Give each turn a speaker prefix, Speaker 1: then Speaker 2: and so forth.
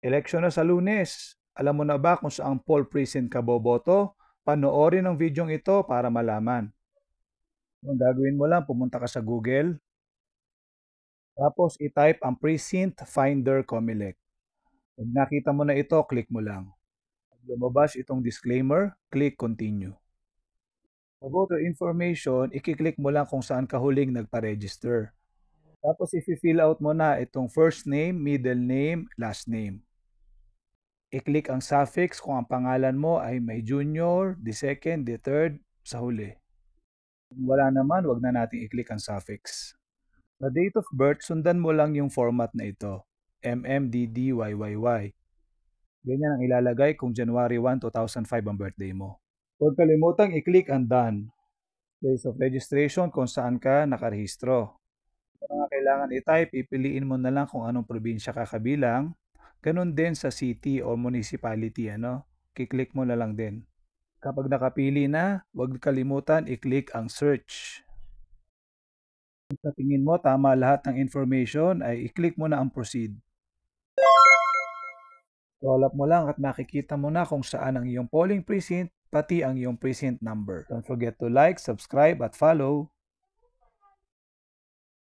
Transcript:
Speaker 1: Eleksyon na sa Lunes. Alam mo na ba kung saang poll precinct ka boboto? Panoorin ang videong ito para malaman. Ang gagawin mo lang, pumunta ka sa Google, tapos i-type ang Precinct Finder Comelec. Pag nakita mo na ito, click mo lang. Pag lumabas itong disclaimer, click Continue. Sa voter information, i-click mo lang kung saan ka huling nagpa-register. Tapos i-fill out mo na itong first name, middle name, last name. I-click ang suffix kung ang pangalan mo ay may junior, the second, the third, sa huli. Kung wala naman, wag na natin i-click ang suffix. Sa date of birth, sundan mo lang yung format na ito. MMDDYYY. Ganyan ang ilalagay kung January 1, 2005 ang birthday mo. Huwag kalimutang i-click ang Done. Place of registration kung saan ka nakarehistro. Kung mga kailangan i-type, ipiliin mo na lang kung anong probinsya ka kabilang. Ganun din sa city or municipality, Kiklik mo na lang din. Kapag nakapili na, huwag kalimutan i-click ang search. Kung sa tingin mo tama lahat ng information, ay i-click mo na ang proceed. Scroll up mo lang at makikita mo na kung saan ang iyong polling precinct, pati ang iyong precinct number. Don't forget to like, subscribe at follow.